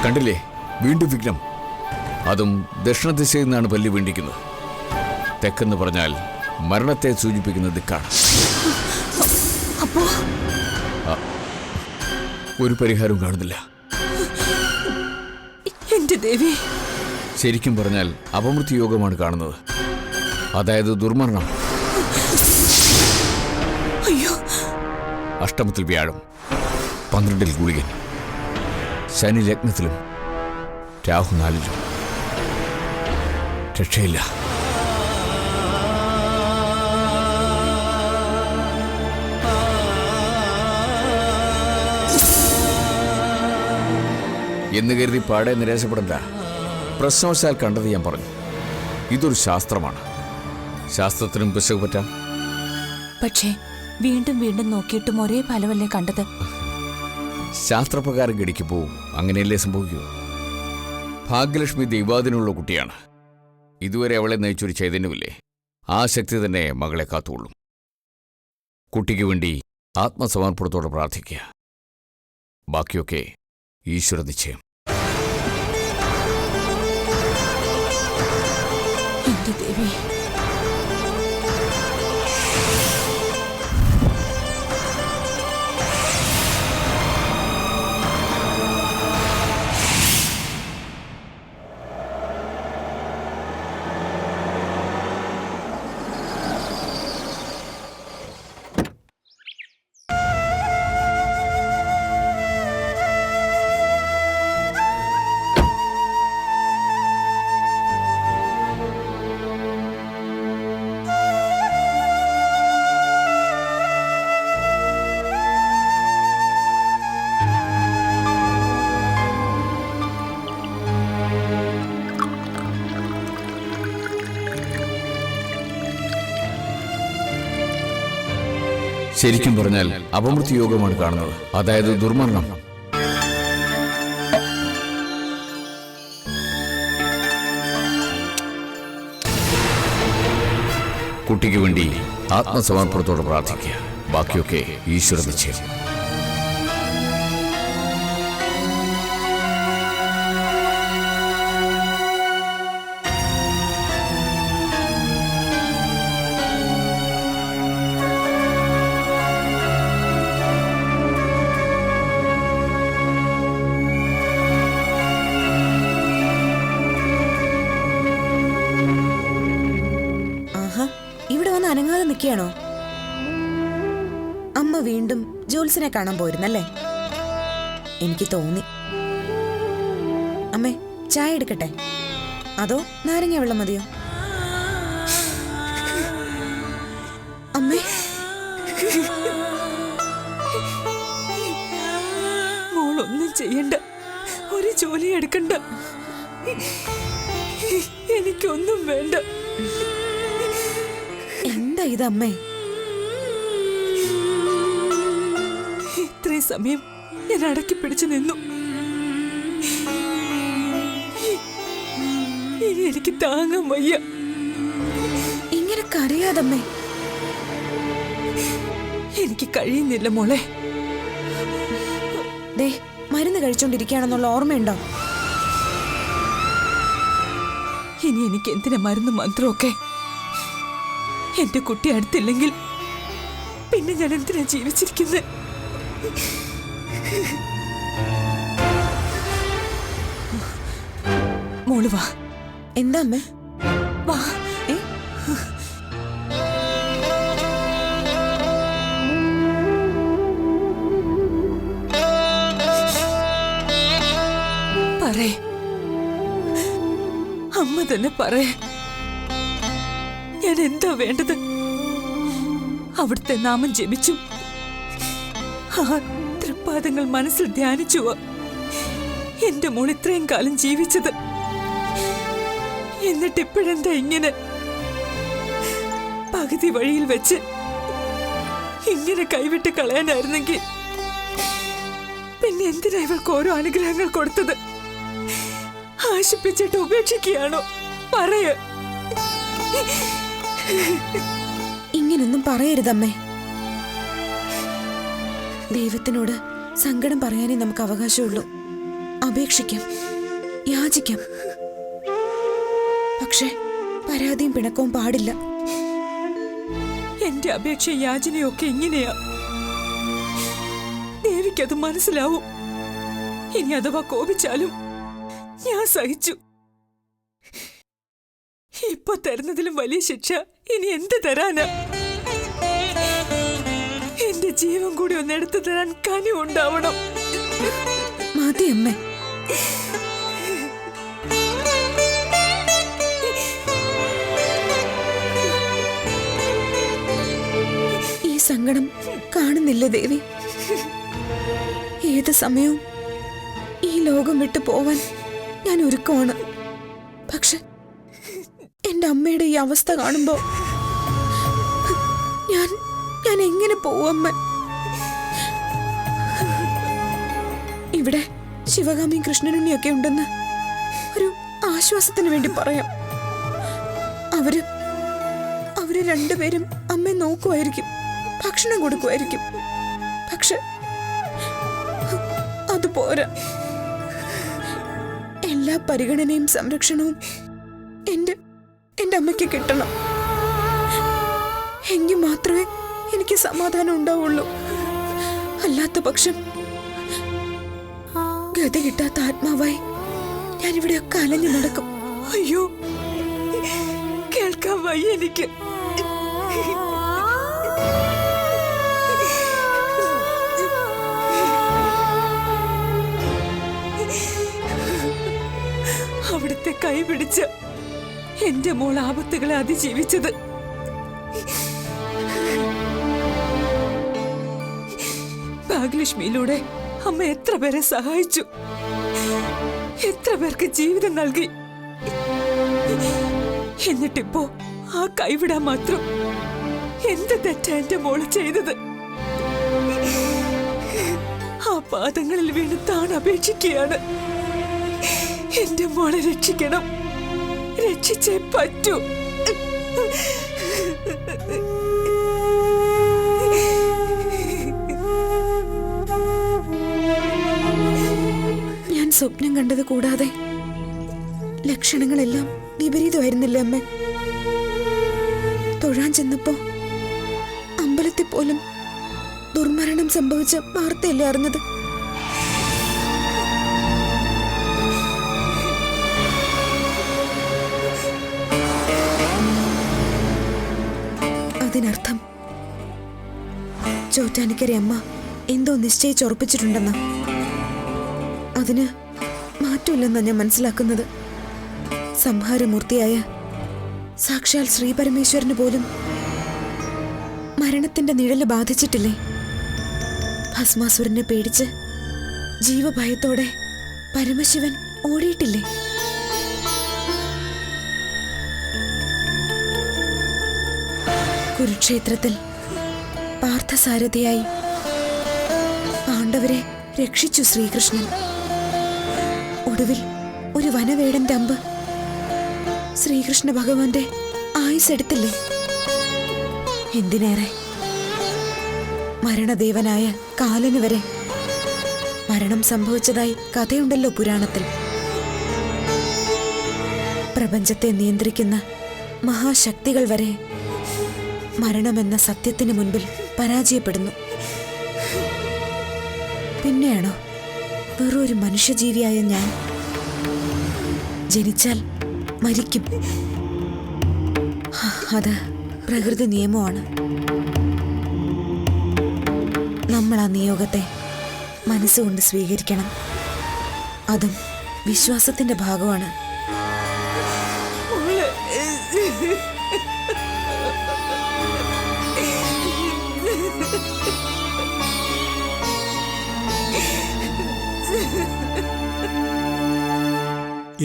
കണ്ടില്ലേ, വീണ്ടും വിഘ്നം. അതും ദക്ഷിണദിശയിൽ നിന്നാണ് പല്ലി വീണ്ടിക്കുന്നത്. തെക്കെന്ന് പറഞ്ഞാൽ മരണത്തെ സൂചിപ്പിക്കുന്ന ദിക്കാണ്. ഒരു പരിഹാരവും കാണുന്നില്ല. എന്റെ ദേവി, ശരിക്കും പറഞ്ഞാൽ അപമൃത്യു യോഗമാണ് കാണുന്നത്. അതായത് ദുർമരണം. അയ്യോ, അഷ്ടമത്തിൽ വ്യാഴം, 12 ഗുളികൻ, ശനി ലഗ്നത്തിലും രാഹു 4-ലും. രക്ഷയില്ല. എന്ന് കരുതി പാടെ നിരാശപ്പെടണ്ട. പ്രശ്നവശാൽ കണ്ടത് ഞാൻ പറഞ്ഞു. ഇതൊരു ശാസ്ത്രമാണ്. ശാസ്ത്രത്തിനും പിശക് പറ്റാം. പക്ഷേ വീണ്ടും വീണ്ടും നോക്കിയിട്ടും ഒരേ ഫലമല്ലേ കണ്ടത്? ശാസ്ത്രപ്രകാരം ഗടിക്ക് പോവും. അങ്ങനെയല്ലേ സംഭവിക്കൂ. ഭാഗ്യലക്ഷ്മി ദൈവാധീനമുള്ള കുട്ടിയാണ്. ഇതുവരെ അവളെ നയിച്ചൊരു ചൈതന്യമില്ലേ, ആ ശക്തി തന്നെ മകളെ കാത്തുകൊള്ളും. കുട്ടിക്ക് വേണ്ടി ആത്മസമർപ്പണത്തോടെ പ്രാർത്ഥിക്കുക. ബാക്കിയൊക്കെ ഈശ്വര നിശ്ചയം. എന്റെ ദേവി, ശരിക്കും പറഞ്ഞാൽ അപമൃത്യു യോഗമാണ് കാണുന്നത്. അതായത് ദുർമരണം. കുട്ടിക്ക് വേണ്ടി ആത്മസമർപ്പണത്തോടെ പ്രാർത്ഥിക്കുക. ബാക്കിയൊക്കെ ഈശ്വര നിശ്ചയം. ഇവിടെ വന്ന് അനങ്ങാതെ നിൽക്കുകയാണോ? അമ്മ വീണ്ടും ജോത്സ്യനെ കാണാൻ പോയിരുന്നല്ലേ? എനിക്ക് തോന്നി. അമ്മേ, ചായ എടുക്കട്ടെ അതോ നാരങ്ങ വെള്ളം മതിയോ? അമ്മേ, മോളൊന്നും ചെയ്യണ്ട, ഒരു ജോലി എടുക്കണ്ട, എനിക്കൊന്നും വേണ്ട. എന്താ ഇതമ്മേ? ഇത്രയും സമയം ഞാൻ അടക്കി പിടിച്ചു നിന്നു. ഇനി എനിക്ക് താങ്ങാൻ വയ്യ. ഇങ്ങനെ കരയാതമ്മേ. എനിക്ക് കഴിയുന്നില്ല മോളെ. ദേ, മരുന്ന് കഴിച്ചോണ്ടിരിക്കുകയാണെന്നുള്ള ഓർമ്മയുണ്ടോ? ഇനി എനിക്ക് എന്തിനാ മരുന്ന് മന്ത്രമൊക്കെ? എന്റെ കുട്ടി അടുത്തില്ലെങ്കിൽ പിന്നെ ഞാൻ എന്തിനാ ജീവിച്ചിരിക്കുന്നത്? മോള് വാ. എന്താ അമ്മേ? വാ. പറയേ, അമ്മ തന്നെ പറയേ, ഞാൻ എന്താ വേണ്ടത്? അവിടുത്തെ നാമം ജപിച്ചു, ആ തൃപ്പാദങ്ങൾ മനസ്സിൽ ധ്യാനിച്ചുവോ എന്റെ മോൾ ഇത്രയും കാലം ജീവിച്ചത്. എന്നിട്ട് ഇപ്പോഴെന്താ ഇങ്ങനെ പകുതി വഴിയിൽ വെച്ച് ഇങ്ങനെ കൈവിട്ട് കളയാനായിരുന്നെങ്കിൽ പിന്നെ എന്തിനാ ഇവൾക്ക് ഓരോ അനുഗ്രഹങ്ങൾ കൊടുത്തത്? ആശിപ്പിച്ചിട്ട് ഉപേക്ഷിക്കുകയാണോ? പറയ. ഇങ്ങനൊന്നും പറയരുതമ്മേ. ദൈവത്തിനോട് സങ്കടം പറയാനേ നമുക്ക് അവകാശമുള്ളൂ. അപേക്ഷിക്കാം, യാചിക്കാം. പക്ഷെ പരാതിയും പിണക്കവും പാടില്ല. എന്റെ അപേക്ഷ യാചനയൊക്കെ ഇങ്ങനെയാ. ദേവിക്കത് മനസ്സിലാവും. ഇനി അഥവാ കോപിച്ചാലും ഞാൻ സഹിച്ചു. ഇപ്പൊ തരുന്നതിലും വലിയ ശിക്ഷ ഇനി എന്ത് തരാനാ? എന്റെ ജീവൻ കൂടി ഒന്ന് എടുത്തു തരാൻ കനിവുണ്ടാവണം. മതി അമ്മേ. ഈ സങ്കടം കാണുന്നില്ല ദേവി. ഏത് സമയവും ഈ ലോകം വിട്ടു പോവാൻ ഞാൻ ഒരുക്കമാണ്. പക്ഷെ എന്റെ അമ്മയുടെ ഈ അവസ്ഥ കാണുമ്പോ ഞാൻ എങ്ങനെ പോവമ്മ? ഇവിടെ ശിവകാമിയും കൃഷ്ണനുണ്ണിയൊക്കെ ഉണ്ടെന്ന് ഒരു ആശ്വാസത്തിന് വേണ്ടി പറയാം. അവര് രണ്ടുപേരും അമ്മയെ നോക്കുമായിരിക്കും, ഭക്ഷണം കൊടുക്കുമായിരിക്കും. പക്ഷെ അത് പോരാ. എല്ലാ പരിഗണനയും സംരക്ഷണവും എന്റെ അമ്മയ്ക്ക് കിട്ടണം. എങ്കിൽ മാത്രമേ എനിക്ക് സമാധാനം ഉണ്ടാവുള്ളൂ. അല്ലാത്ത പക്ഷം ഗതി കിട്ടാത്ത ആത്മാവായി ഞാനിവിടെയൊക്കെ അലഞ്ഞു നടക്കും. അയ്യോ, കേൾക്കാൻ വയ്യ എനിക്ക്. അവിടുത്തെ കൈ പിടിച്ച് എന്റെ മോൾ ആപത്തുകളെ അതിജീവിച്ചത്. ഭാഗ്യലക്ഷ്മിയിലൂടെ അമ്മ എത്ര പേരെ സഹായിച്ചു, എത്ര പേർക്ക് ജീവിതം നൽകി. എന്നിട്ടിപ്പോ ആ കൈവിടാൻ മാത്രം എന്ത് തെറ്റാ എന്റെ മോള് ചെയ്തത്? ആ പാദങ്ങളിൽ വീണ് താൻ അപേക്ഷിക്കുകയാണ്. എന്റെ മോളെ രക്ഷിക്കണം, രക്ഷിച്ചേ പറ്റൂ. ഞാൻ സ്വപ്നം കണ്ടത് കൂടാതെ ലക്ഷണങ്ങളെല്ലാം വിപരീതമായിരുന്നില്ലേ അമ്മ? തൊഴാൻ ചെന്നപ്പോ അമ്പലത്തിൽ പോലും ദുർമരണം സംഭവിച്ച വാർത്തയല്ലേ അറിഞ്ഞത്? അതിനർത്ഥം ചോറ്റാനിക്കര അമ്മ എന്തോ നിശ്ചയിച്ചുറപ്പിച്ചിട്ടുണ്ടെന്ന. അതിന് മാറ്റമില്ലെന്നാ ഞാൻ മനസ്സിലാക്കുന്നത്. സംഹാരമൂർത്തിയായ സാക്ഷാൽ ശ്രീപരമേശ്വരന് പോലും മരണത്തിന്റെ നിഴല് ബാധിച്ചിട്ടില്ലേ? ഭസ്മാസുരനെ പേടിച്ച് ജീവഭയത്തോടെ പരമശിവൻ ഓടിയിട്ടില്ലേ? കുരുക്ഷേത്രത്തിൽ പാർത്ഥസാരഥിയായി പാണ്ഡവരെ രക്ഷിച്ചു ശ്രീകൃഷ്ണൻ. ഒടുവിൽ ഒരു വനവേടന്റെ അമ്പ് ശ്രീകൃഷ്ണ ഭഗവാന്റെ ആയുസ് എടുത്തില്ലേ? എന്തിനേറെ മരണദേവനായ കാലന് വരെ മരണം സംഭവിച്ചതായി കഥയുണ്ടല്ലോ പുരാണത്തിൽ. പ്രപഞ്ചത്തെ നിയന്ത്രിക്കുന്ന മഹാശക്തികൾ വരെ മരണമെന്ന സത്യത്തിന് മുൻപിൽ പരാജയപ്പെടുന്നു. പിന്നെയാണോ വെറൊരു മനുഷ്യജീവിയായ ഞാൻ? ജനിച്ചാൽ മരിക്കും, അത് പ്രകൃതി നിയമമാണ്. നമ്മൾ ആ നിയോഗത്തെ മനസ്സുകൊണ്ട് സ്വീകരിക്കണം. അതും വിശ്വാസത്തിന്റെ ഭാഗമാണ്.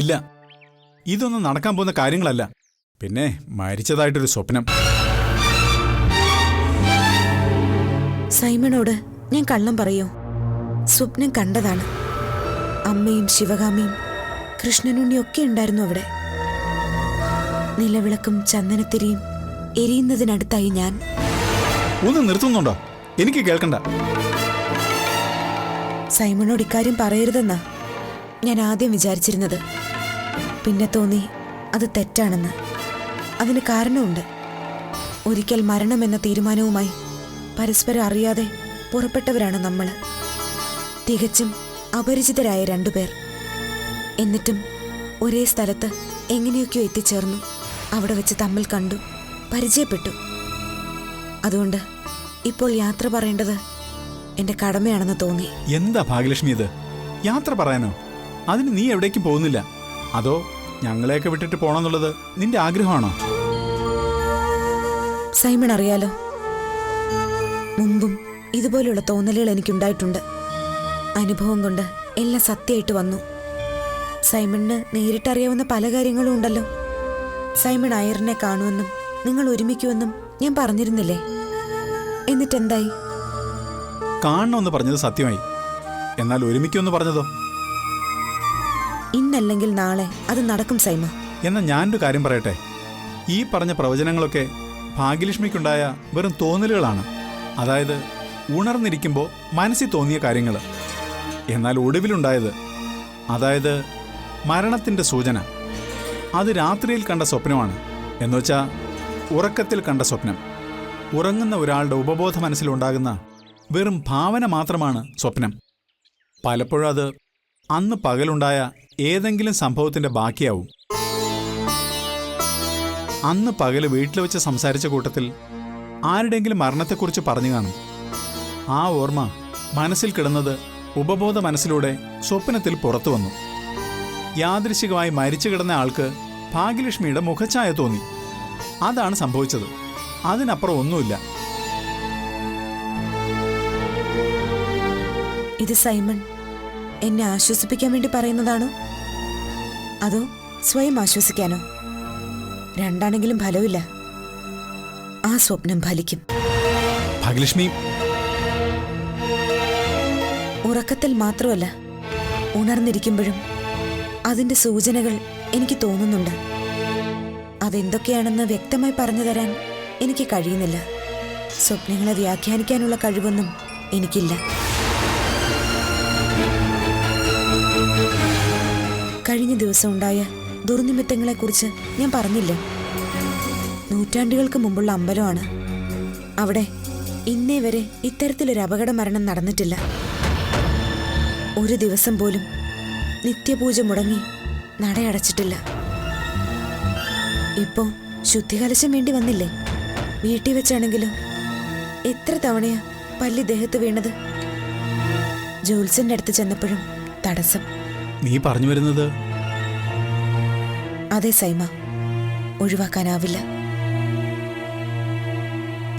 ഇല്ല, ഇതൊന്നും നടക്കാൻ പോകുന്ന കാര്യങ്ങളല്ല. പിന്നെ മരിച്ചതായിട്ടൊരു സ്വപ്നം. സൈമണോട് ഞാൻ കള്ളം പറയോ? സ്വപ്നം കണ്ടതാണ്. അമ്മയും ശിവകാമിയും കൃഷ്ണനുണ്ണിയൊക്കെ ഉണ്ടായിരുന്നു അവിടെ. നിലവിളക്കും ചന്ദനത്തിരിയും എരിയുന്നതിനടുത്തായി ഞാൻ. ഒന്ന് നിർത്തുന്നുണ്ടോ? എനിക്ക് കേൾക്കണ്ട. സൈമണോട് ഇക്കാര്യം പറയരുതെന്നാ ഞാൻ ആദ്യം വിചാരിച്ചിരുന്നത്. പിന്നെ തോന്നി അത് തെറ്റാണെന്ന്. അതിന് കാരണമുണ്ട്. ഒരിക്കൽ മരണമെന്ന തീരുമാനവുമായി പരസ്പരം അറിയാതെ പുറപ്പെട്ടവരാണ് നമ്മൾ. തികച്ചും അപരിചിതരായ രണ്ടുപേർ. എന്നിട്ടും ഒരേ സ്ഥലത്ത് എങ്ങനെയൊക്കെയോ എത്തിച്ചേർന്നു. അവിടെ വെച്ച് തമ്മിൽ കണ്ടു, പരിചയപ്പെട്ടു. അതുകൊണ്ട് ഇപ്പോൾ യാത്ര പറയേണ്ടത് എന്റെ കടമയാണെന്ന് തോന്നി. എന്താ ഭാഗ്യലക്ഷ്മി ഇത്? യാത്ര പറയാനോ? അതിന് നീ എവിടേക്കും പോകുന്നില്ല. അതോ ഞങ്ങളെയൊക്കെ വിട്ടിട്ട് പോണമെന്നുള്ളത് നിന്റെ ആഗ്രഹമാണോ? സൈമൺ അറിയാലോ, മുമ്പും ഇതുപോലുള്ള തോന്നലുകൾ എനിക്കുണ്ടായിട്ടുണ്ട്. അനുഭവം കൊണ്ട് എല്ലാം സത്യമായിട്ട് വന്നു. സൈമണിന് നേരിട്ടറിയാവുന്ന പല കാര്യങ്ങളും ഉണ്ടല്ലോ. സൈമൺ അയറിനെ കാണുമെന്നും നിങ്ങൾ ഒരുമിക്കുമെന്നും ഞാൻ പറഞ്ഞിരുന്നില്ലേ? എന്നിട്ടെന്തായി? കാണണമെന്ന് പറഞ്ഞത് സത്യമായി. എന്നാൽ ഒരുമിക്കുമെന്ന് പറഞ്ഞതോ? ഇന്നല്ലെങ്കിൽ നാളെ അത് നടക്കും സൈമ. എന്നാൽ ഞാനൊരു കാര്യം പറയട്ടെ. ഈ പറഞ്ഞ പ്രവചനങ്ങളൊക്കെ ഭാഗ്യലക്ഷ്മിക്കുണ്ടായ വെറും തോന്നലുകളാണ്. അതായത് ഉണർന്നിരിക്കുമ്പോൾ മനസ്സിൽ തോന്നിയ കാര്യങ്ങൾ. എന്നാൽ ഒടുവിലുണ്ടായത്, അതായത് മരണത്തിൻ്റെ സൂചന, അത് രാത്രിയിൽ കണ്ട സ്വപ്നമാണ്. എന്നുവെച്ചാൽ ഉറക്കത്തിൽ കണ്ട സ്വപ്നം. ഉറങ്ങുന്ന ഒരാളുടെ ഉപബോധ മനസ്സിലുണ്ടാകുന്ന വെറും ഭാവന മാത്രമാണ് സ്വപ്നം. പലപ്പോഴും അത് അന്ന് പകലുണ്ടായ ഏതെങ്കിലും സംഭവത്തിൻ്റെ ബാക്കിയാവും. അന്ന് പകല് വീട്ടിൽ വെച്ച് സംസാരിച്ച കൂട്ടത്തിൽ ആരുടെയെങ്കിലും മരണത്തെക്കുറിച്ച് പറഞ്ഞു കാണും. ആ ഓർമ്മ മനസ്സിൽ കിടന്നത് ഉപബോധ മനസ്സിലൂടെ സ്വപ്നത്തിൽ പുറത്തു വന്നു. യാദൃശികമായി മരിച്ചു കിടന്ന ആൾക്ക് ഭാഗ്യലക്ഷ്മിയുടെ മുഖഛായ തോന്നി. അതാണ് സംഭവിച്ചത്. അതിനപ്പുറം ഒന്നുമില്ല. ഇത് സൈമൺ എന്നെ ആശ്വസിപ്പിക്കാൻ വേണ്ടി പറയുന്നതാണോ, അതോ സ്വയം ആശ്വസിക്കാനോ? രണ്ടാണെങ്കിലും ഫലമില്ല. ആ സ്വപ്നം ഫലിക്കും. ഭാഗ്യലക്ഷ്മി, ഉറക്കത്തിൽ മാത്രമല്ല, ഉണർന്നിരിക്കുമ്പോഴും അതിന്റെ സൂചനകൾ എനിക്ക് തോന്നുന്നുണ്ട്. അതെന്തൊക്കെയാണെന്ന് വ്യക്തമായി പറഞ്ഞു തരാൻ എനിക്ക് കഴിയുന്നില്ല. സ്വപ്നങ്ങളെ വ്യാഖ്യാനിക്കാനുള്ള കഴിവൊന്നും എനിക്കില്ല. കഴിഞ്ഞ ദിവസം ഉണ്ടായ ദുർനിമിത്തങ്ങളെക്കുറിച്ച് ഞാൻ പറഞ്ഞില്ലേ? നൂറ്റാണ്ടുകൾക്ക് മുമ്പുള്ള അമ്പലമാണ്. അവിടെ ഇന്നേ വരെ ഇത്തരത്തിലൊരു അപകട മരണം നടന്നിട്ടില്ല. ഒരു ദിവസം പോലും നിത്യപൂജ മുടങ്ങി നടയടച്ചിട്ടില്ല. ഇപ്പോ ശുദ്ധികലശം വേണ്ടി വന്നില്ലേ? വീട്ടിൽ വെച്ചാണെങ്കിലോ എത്ര തവണയാ പല്ലി ദേഹത്ത് വീണത്. ജോത്സ്യന്റെ അടുത്ത് ചെന്നപ്പോഴും തടസ്സം. നീ പറഞ്ഞു വരുന്നത്? അതെ സൈമ, ഒഴിവാക്കാനാവില്ല.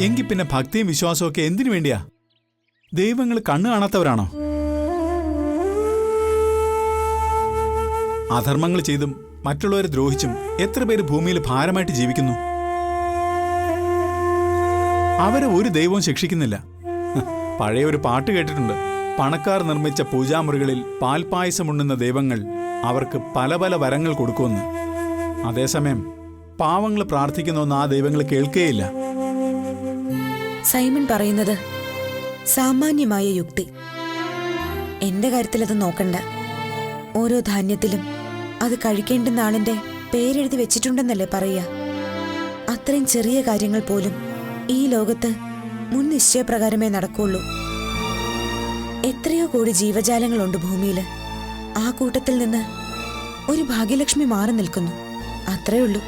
എങ്കിൽ പിന്നെ ഭക്തിയും വിശ്വാസവും ഒക്കെ എന്തിനു വേണ്ടിയാ? ദൈവങ്ങൾ കണ്ണു കാണാത്തവരാണോ? അധർമ്മങ്ങൾ ചെയ്തും മറ്റുള്ളവരെ ദ്രോഹിച്ചും എത്ര പേര് ഭൂമിയിൽ ഭാരമായിട്ട് ജീവിക്കുന്നു. അവരെ ഒരു ദൈവവും ശിക്ഷിക്കുന്നില്ല. പഴയ ഒരു പാട്ട് കേട്ടിട്ടുണ്ട്. പണക്കാർ നിർമ്മിച്ച പൂജാമുറികളിൽ പാൽപായസം ഉണ്ണുന്ന ദൈവങ്ങൾ അവർക്ക് പല പല വരങ്ങൾ കൊടുക്കുമെന്ന്. അതേസമയം പാവങ്ങൾ പ്രാർത്ഥിക്കുന്നൊന്നും ആ ദൈവങ്ങൾ കേൾക്കുകയില്ല. സൈമൺ പറയുന്നത് സാമാന്യമായ യുക്തി. എന്റെ കാര്യത്തിൽ അത് നോക്കണ്ട. ഓരോ ധാന്യത്തിലും അത് കഴിക്കേണ്ടുന്ന ആളിന്റെ പേരെഴുതി വെച്ചിട്ടുണ്ടെന്നല്ലേ പറയുക. അത്രയും ചെറിയ കാര്യങ്ങൾ പോലും ഈ ലോകത്ത് മുൻ നിശ്ചയപ്രകാരമേ നടക്കുള്ളൂ. എത്രയോ കോടി ജീവജാലങ്ങളുണ്ട് ഭൂമിയിൽ. ആ കൂട്ടത്തിൽ നിന്ന് ഒരു ഭാഗ്യലക്ഷ്മി മാറി നിൽക്കുന്നു. അത്രേ ഉള്ളൂ.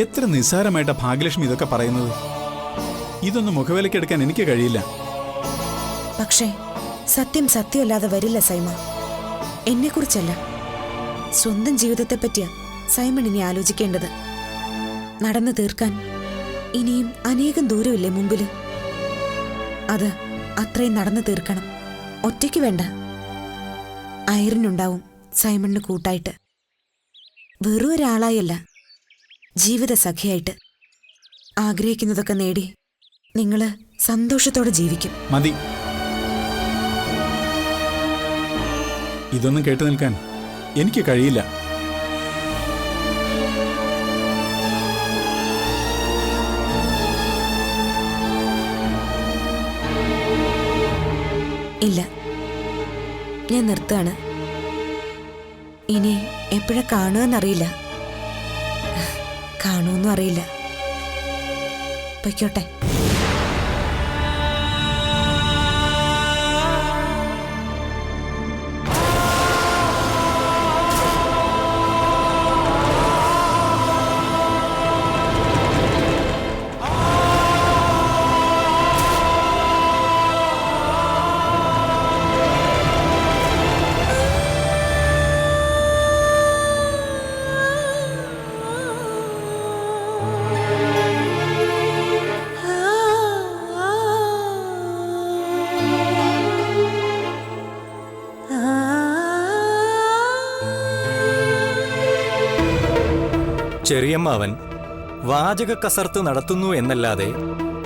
എത്ര നിസ്സാരമായിട്ടാ ഭാഗ്യലക്ഷ്മി ഇതൊക്കെ പറയുന്നത്. ഇതൊന്നും മുഖവിലക്കെടുക്കാൻ എനിക്ക് കഴിയില്ല. പക്ഷേ സത്യം സത്യമല്ലാതെ വരില്ല സൈമ. എന്നെക്കുറിച്ചല്ല, സ്വന്തം ജീവിതത്തെപ്പറ്റിയാ സൈമൺ ഇനി ആലോചിക്കേണ്ടത്. നടന്നു തീർക്കാൻ ഇനിയും അനേകം ദൂരമില്ലേ മുമ്പില്? അത് അത്രയും നടന്നു തീർക്കണം. ഒറ്റയ്ക്ക് വേണ്ട. അയറിനുണ്ടാവും സൈമണിന് കൂട്ടായിട്ട്. വെറും ഒരാളായല്ല, ജീവിത സഖിയായിട്ട്. ആഗ്രഹിക്കുന്നതൊക്കെ നേടി നിങ്ങള് സന്തോഷത്തോടെ ജീവിക്കും. മതി. ഇതൊന്നും കേട്ടു നിൽക്കാൻ എനിക്ക് കഴിയില്ല. ഇല്ല, ഞാൻ നിർത്തുകയാണ്. ഇനി എപ്പോഴാ കാണുമെന്നറിയില്ല. കാണുമെന്നും അറിയില്ല. പൊയ്ക്കോട്ടെ. ചെറിയമ്മാവൻ വാചക കസർത്ത് നടത്തുന്നു എന്നല്ലാതെ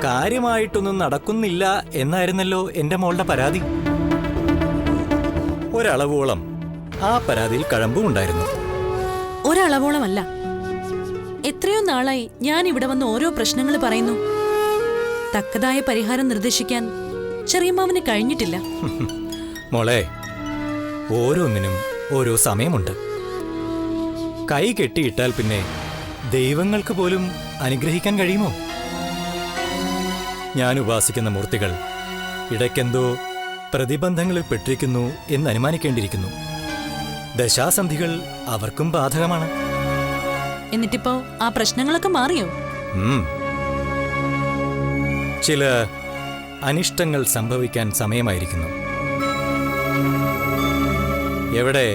കാര്യമായിട്ടൊന്നും നടക്കുന്നില്ല എന്നായിരുന്നല്ലോ എന്റെ മോളുടെ പരാതി. ഒരളവോളം ആ പരാതിയിൽ കഴമ്പും ഉണ്ടായിരുന്നു. ഒരളവോളമല്ല, എത്രയോ നാളായി ഞാൻ ഇവിടെ വന്ന് ഓരോ പ്രശ്നങ്ങൾ പറയുന്നു. തക്കതായ പരിഹാരം നിർദ്ദേശിക്കാൻ ചെറിയമ്മാവന് കഴിഞ്ഞിട്ടില്ല. മോളെ, ഓരോന്നിനും ഓരോ സമയമുണ്ട്. കൈ കെട്ടിയിട്ടാൽ പിന്നെ ദൈവങ്ങൾക്ക് പോലും അനുഗ്രഹിക്കാൻ കഴിയുമോ? ഞാൻ ഉപാസിക്കുന്ന മൂർത്തികൾ ഇടയ്ക്കെന്തോ പ്രതിബന്ധങ്ങളിൽ പെട്ടിരിക്കുന്നു എന്ന് അനുമാനിക്കേണ്ടിയിരിക്കുന്നു. ദശാസന്ധികൾ അവർക്കും ബാധകമാണ്. എന്നിട്ടിപ്പോ ആ പ്രശ്നങ്ങളൊക്കെ മാറിയോ? ചില അനിഷ്ടങ്ങൾ സംഭവിക്കാൻ സമയമായിരിക്കുന്നു. എവിടെ?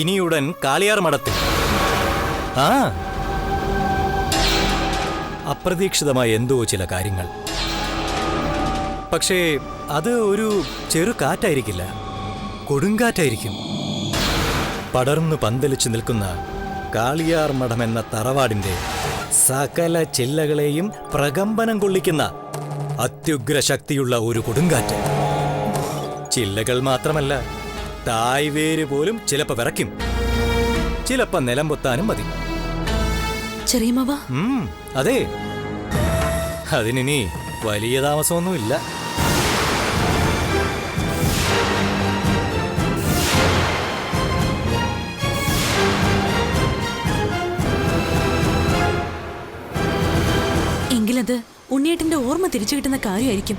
ഇനിയുടൻ കാളിയാർ മഠത്തിൽ. ആ, അപ്രതീക്ഷിതമായ എന്തോ ചില കാര്യങ്ങൾ. പക്ഷേ അത് ഒരു ചെറു കാറ്റായിരിക്കില്ല, കൊടുങ്കാറ്റായിരിക്കും. പടർന്നു പന്തലിച്ചു നിൽക്കുന്ന കാളിയാർ മഠമെന്ന തറവാടിന്റെ സകല ചില്ലകളെയും പ്രകമ്പനം കൊള്ളിക്കുന്ന അത്യുഗ്ര ശക്തിയുള്ള ഒരു കൊടുങ്കാറ്റ്. ചില്ലകൾ മാത്രമല്ല, തായ്വേര് പോലും ചിലപ്പോ വിറയ്ക്കും, ചിലപ്പോ നിലം പൊത്താനും മതി. ചെറിയമ്മാവ, അതെ, അതിനി വലിയ താമസമൊന്നുമില്ല. എങ്കിലത് ഉണ്ണിയേട്ടന്റെ ഓർമ്മ തിരിച്ചു കിട്ടുന്ന കാര്യമായിരിക്കും.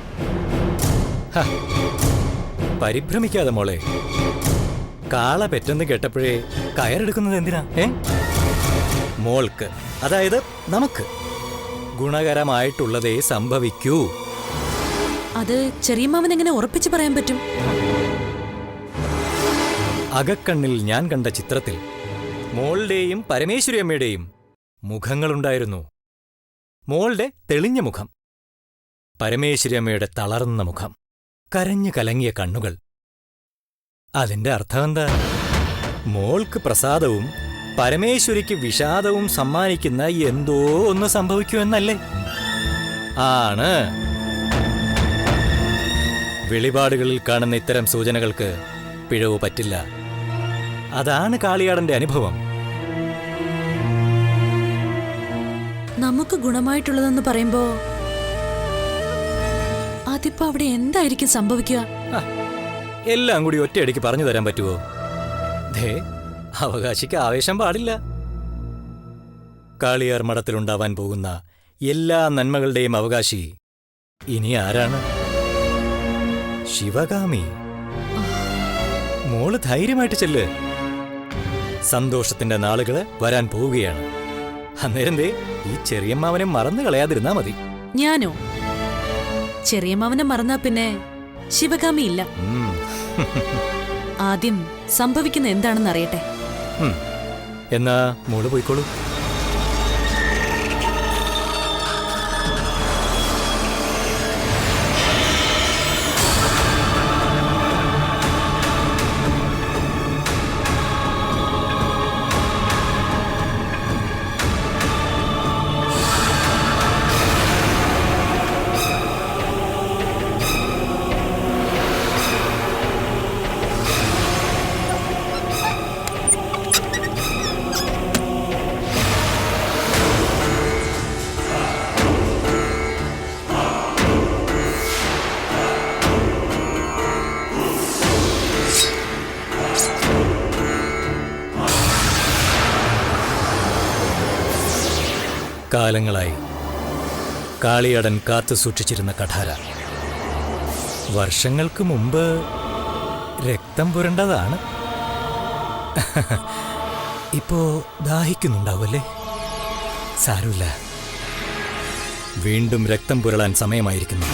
പരിഭ്രമിക്കാതെ മോളെ. കാള പെറ്റെന്ന് കേട്ടപ്പോഴേ കയറെടുക്കുന്നത് എന്തിനാ? മോൾക്ക്, അതായത് നമുക്ക് ഗുണകരമായിട്ടുള്ളതേ സംഭവിക്കൂ. അത് ചെറിയമ്മാവൻ എങ്ങനെ ഉറപ്പിച്ചു പറയാൻ പറ്റും? അകക്കണ്ണിൽ ഞാൻ കണ്ട ചിത്രത്തിൽ മോളുടെയും പരമേശ്വരി അമ്മയുടെയും മുഖങ്ങളുണ്ടായിരുന്നു. മോളുടെ തെളിഞ്ഞ മുഖം, പരമേശ്വരി അമ്മയുടെ തളർന്ന മുഖം, കരഞ്ഞു കലങ്ങിയ കണ്ണുകൾ. അതിന്റെ അർത്ഥമെന്താ? മോൾക്ക് പ്രസാദവും പരമേശ്വരിക്ക് വിഷാദവും സമ്മാനിക്കുന്ന എന്തോ ഒന്ന് സംഭവിക്കുമെന്നല്ലേ? ആണ്. വെളിപാടുകളിൽ കാണുന്ന ഇത്തരം സൂചനകൾക്ക് പിഴവ് പറ്റില്ല. അതാണ് കാളിയാടന്റെ അനുഭവം. നമുക്ക് ഗുണമായിട്ടുള്ളതെന്ന് പറയുമ്പോ അതിപ്പോ അവിടെ എന്തായിരിക്കും സംഭവിക്കുക? എല്ലാം കൂടി ഒറ്റയടിക്ക് പറഞ്ഞു തരാൻ പറ്റുമോ? ദേ, അവകാശിക്ക് ആവേശം പാടില്ല. കാളിയാർ മഠത്തിലുണ്ടാവാൻ പോകുന്ന എല്ലാ നന്മകളുടെയും അവകാശി ഇനി ആരാണ്? ശിവകാമി. മോള് ധൈര്യമായിട്ട് ചെല്ല്. സന്തോഷത്തിന്റെ നാളുകള് വരാൻ പോവുകയാണ്. അന്നേരം ദേ ഈ ചെറിയമ്മാവനെ മറന്നു കളയാതിരുന്നാ മതി. ഞാനോ? ചെറിയമ്മാവനെ മറന്നാ പിന്നെ ശിവകാമി ഇല്ല. ആദ്യം സംഭവിക്കുന്ന എന്താണെന്ന് അറിയട്ടെ. എന്നാ മോള് പോയിക്കോളൂ. കാലങ്ങളായി കാളിയടൻ കാത്തു സൂക്ഷിച്ചിരുന്ന കഠാര വർഷങ്ങൾക്ക് മുമ്പ് രക്തം പുരണ്ടതാണ്. ഇപ്പോ ദാഹിക്കുന്നുണ്ടാവല്ലേ? സാരമില്ല, വീണ്ടും രക്തം പുരളാൻ സമയമായിരിക്കുന്നു.